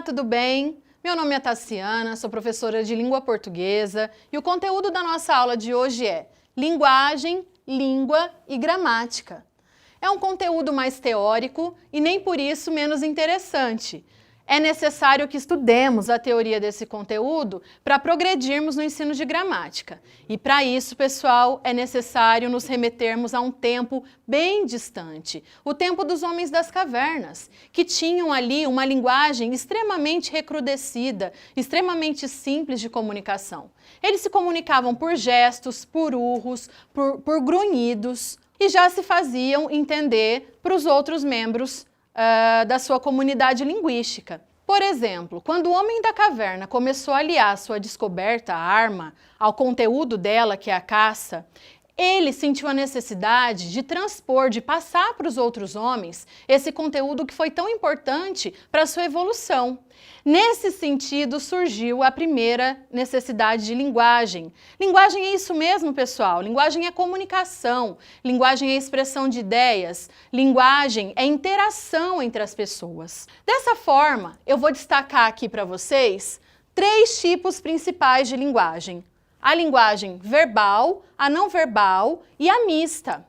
tudo bem? Meu nome é Tassiana, sou professora de língua portuguesa e o conteúdo da nossa aula de hoje é linguagem, língua e gramática. É um conteúdo mais teórico e nem por isso menos interessante. É necessário que estudemos a teoria desse conteúdo para progredirmos no ensino de gramática. E para isso, pessoal, é necessário nos remetermos a um tempo bem distante, o tempo dos homens das cavernas, que tinham ali uma linguagem extremamente recrudescida, extremamente simples de comunicação. Eles se comunicavam por gestos, por urros, por grunhidos e já se faziam entender para os outros membros da sua comunidade linguística. Por exemplo, quando o homem da caverna começou a aliar sua descoberta, a arma, ao conteúdo dela, que é a caça, ele sentiu a necessidade de transpor, de passar para os outros homens esse conteúdo que foi tão importante para a sua evolução. Nesse sentido, surgiu a primeira necessidade de linguagem. Linguagem é isso mesmo, pessoal. Linguagem é comunicação, linguagem é expressão de ideias, linguagem é interação entre as pessoas. Dessa forma, eu vou destacar aqui para vocês 3 tipos principais de linguagem. A linguagem verbal, a não verbal e a mista.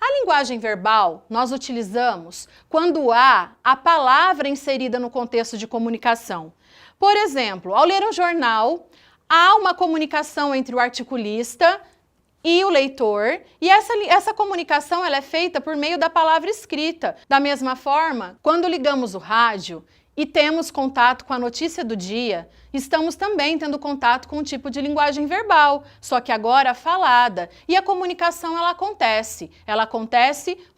A linguagem verbal nós utilizamos quando há a palavra inserida no contexto de comunicação. Por exemplo, ao ler um jornal, há uma comunicação entre o articulista e o leitor, e essa comunicação ela é feita por meio da palavra escrita. Da mesma forma, quando ligamos o rádio e temos contato com a notícia do dia, estamos também tendo contato com um tipo de linguagem verbal, só que agora falada. E a comunicação ela acontece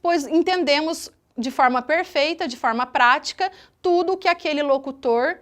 pois entendemos de forma perfeita, de forma prática, tudo o que aquele locutor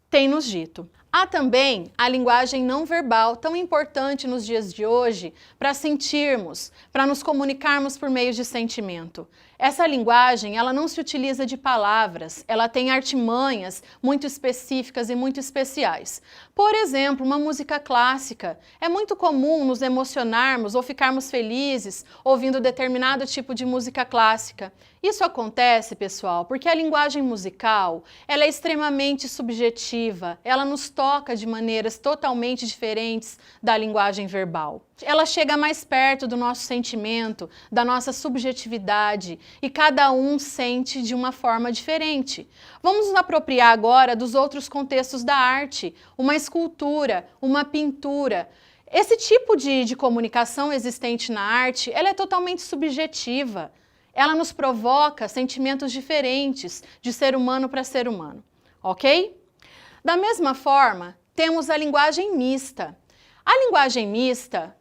tem nos dito. Há também a linguagem não verbal, tão importante nos dias de hoje, para sentirmos, para nos comunicarmos por meio de sentimento. Essa linguagem, ela não se utiliza de palavras, ela tem artimanhas muito específicas e muito especiais. Por exemplo, uma música clássica. É muito comum nos emocionarmos ou ficarmos felizes ouvindo determinado tipo de música clássica. Isso acontece, pessoal, porque a linguagem musical, ela é extremamente subjetiva, ela nos toca de maneiras totalmente diferentes da linguagem verbal. Ela chega mais perto do nosso sentimento, da nossa subjetividade, e cada um sente de uma forma diferente. Vamos nos apropriar agora dos outros contextos da arte, uma escultura, uma pintura. Esse tipo de comunicação existente na arte, ela é totalmente subjetiva. Ela nos provoca sentimentos diferentes de ser humano para ser humano, ok? Da mesma forma, temos a linguagem mista. A linguagem mista,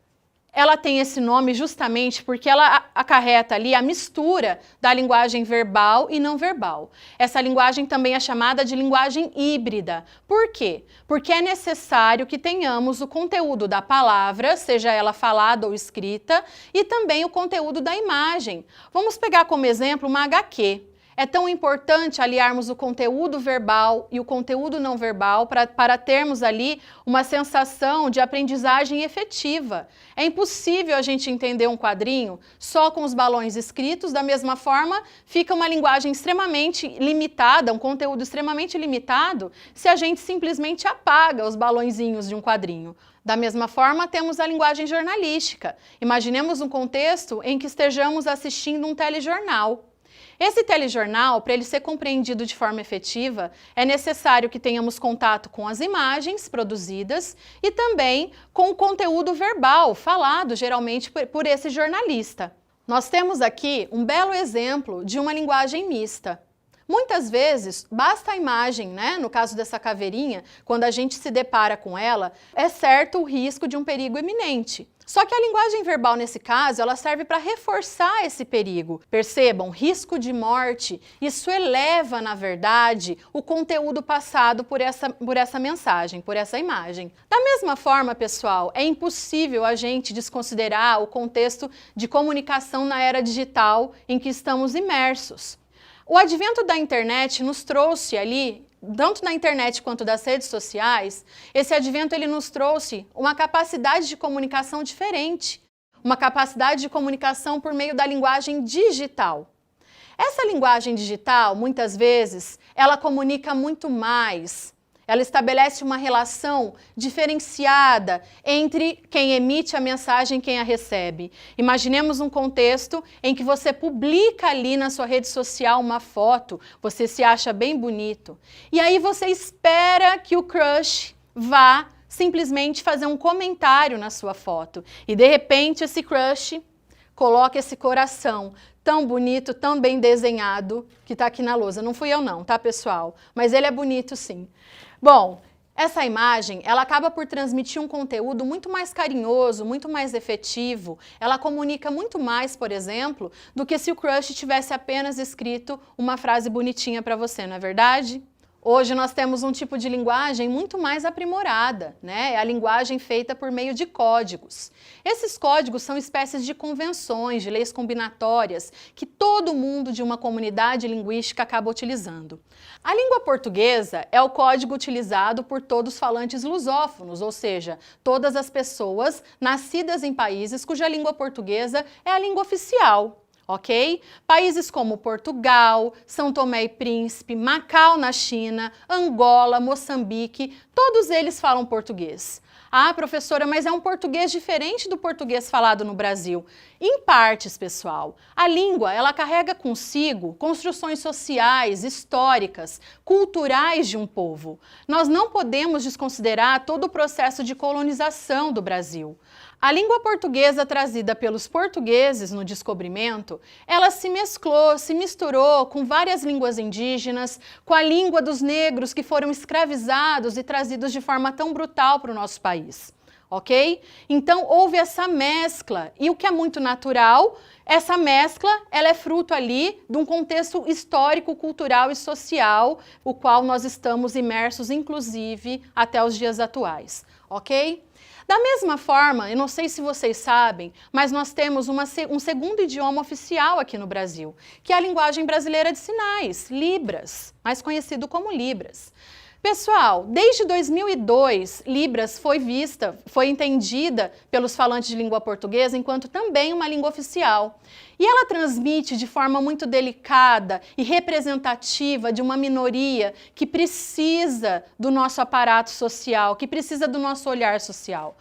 ela tem esse nome justamente porque ela acarreta ali a mistura da linguagem verbal e não verbal. Essa linguagem também é chamada de linguagem híbrida. Por quê? Porque é necessário que tenhamos o conteúdo da palavra, seja ela falada ou escrita, e também o conteúdo da imagem. Vamos pegar como exemplo uma HQ. É tão importante aliarmos o conteúdo verbal e o conteúdo não verbal para termos ali uma sensação de aprendizagem efetiva. É impossível a gente entender um quadrinho só com os balões escritos, da mesma forma fica uma linguagem extremamente limitada, um conteúdo extremamente limitado, se a gente simplesmente apaga os balõezinhos de um quadrinho. Da mesma forma, temos a linguagem jornalística. Imaginemos um contexto em que estejamos assistindo um telejornal. Esse telejornal, para ele ser compreendido de forma efetiva, é necessário que tenhamos contato com as imagens produzidas e também com o conteúdo verbal, falado geralmente por esse jornalista. Nós temos aqui um belo exemplo de uma linguagem mista. Muitas vezes, basta a imagem, né? No caso dessa caveirinha, quando a gente se depara com ela, é certo o risco de um perigo iminente. Só que a linguagem verbal, nesse caso, ela serve para reforçar esse perigo. Percebam, risco de morte, isso eleva, na verdade, o conteúdo passado por essa mensagem, por essa imagem. Da mesma forma, pessoal, é impossível a gente desconsiderar o contexto de comunicação na era digital em que estamos imersos. O advento da internet nos trouxe ali, tanto na internet quanto das redes sociais, esse advento ele nos trouxe uma capacidade de comunicação diferente, uma capacidade de comunicação por meio da linguagem digital. Essa linguagem digital, muitas vezes, ela comunica muito mais. Ela estabelece uma relação diferenciada entre quem emite a mensagem e quem a recebe. Imaginemos um contexto em que você publica ali na sua rede social uma foto, você se acha bem bonito, e aí você espera que o crush vá simplesmente fazer um comentário na sua foto. E de repente esse crush coloca esse coração tão bonito, tão bem desenhado, que está aqui na lousa. Não fui eu não, tá, pessoal? Mas ele é bonito sim. Bom, essa imagem, ela acaba por transmitir um conteúdo muito mais carinhoso, muito mais efetivo. Ela comunica muito mais, por exemplo, do que se o crush tivesse apenas escrito uma frase bonitinha para você, não é verdade? Hoje nós temos um tipo de linguagem muito mais aprimorada, né? É a linguagem feita por meio de códigos. Esses códigos são espécies de convenções, de leis combinatórias, que todo mundo de uma comunidade linguística acaba utilizando. A língua portuguesa é o código utilizado por todos os falantes lusófonos, ou seja, todas as pessoas nascidas em países cuja língua portuguesa é a língua oficial. Ok? Países como Portugal, São Tomé e Príncipe, Macau na China, Angola, Moçambique, todos eles falam português. Ah, professora, mas é um português diferente do português falado no Brasil. Em partes, pessoal. A língua, ela carrega consigo construções sociais, históricas, culturais de um povo. Nós não podemos desconsiderar todo o processo de colonização do Brasil. A língua portuguesa trazida pelos portugueses no descobrimento, ela se mesclou, se misturou com várias línguas indígenas, com a língua dos negros que foram escravizados e trazidos de forma tão brutal para o nosso país. Ok? Então houve essa mescla e o que é muito natural, essa mescla ela é fruto ali de um contexto histórico, cultural e social, o qual nós estamos imersos inclusive até os dias atuais. Ok? Da mesma forma, eu não sei se vocês sabem, mas nós temos um segundo idioma oficial aqui no Brasil, que é a linguagem brasileira de sinais, Libras, mais conhecido como Libras. Pessoal, desde 2002, Libras foi entendida pelos falantes de língua portuguesa enquanto também uma língua oficial. E ela transmite de forma muito delicada e representativa de uma minoria que precisa do nosso aparato social, que precisa do nosso olhar social.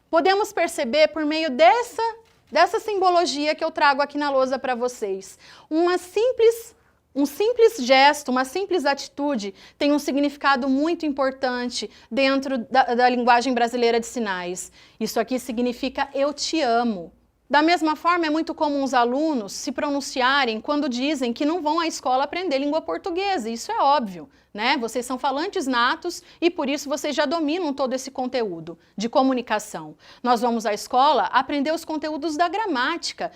Podemos perceber por meio dessa simbologia que eu trago aqui na lousa para vocês. Um simples gesto, uma simples atitude tem um significado muito importante dentro da linguagem brasileira de sinais. Isso aqui significa eu te amo. Da mesma forma, é muito comum os alunos se pronunciarem quando dizem que não vão à escola aprender língua portuguesa. Isso é óbvio, né? Vocês são falantes natos e por isso vocês já dominam todo esse conteúdo de comunicação. Nós vamos à escola aprender os conteúdos da gramática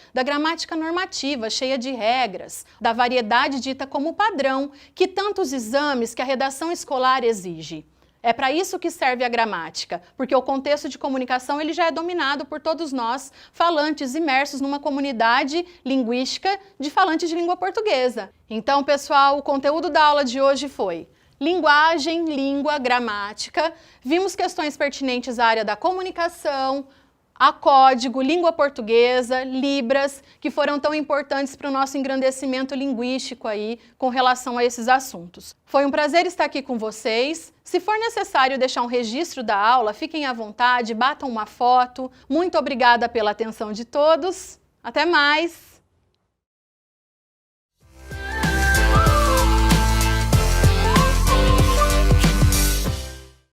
normativa, cheia de regras, da variedade dita como padrão, que tantos exames que a redação escolar exige. É para isso que serve a gramática, porque o contexto de comunicação ele já é dominado por todos nós, falantes imersos numa comunidade linguística de falantes de língua portuguesa. Então, pessoal, o conteúdo da aula de hoje foi linguagem, língua, gramática. Vimos questões pertinentes à área da comunicação, a código, língua portuguesa, Libras, que foram tão importantes para o nosso engrandecimento linguístico aí com relação a esses assuntos. Foi um prazer estar aqui com vocês. Se for necessário deixar um registro da aula, fiquem à vontade, batam uma foto. Muito obrigada pela atenção de todos. Até mais!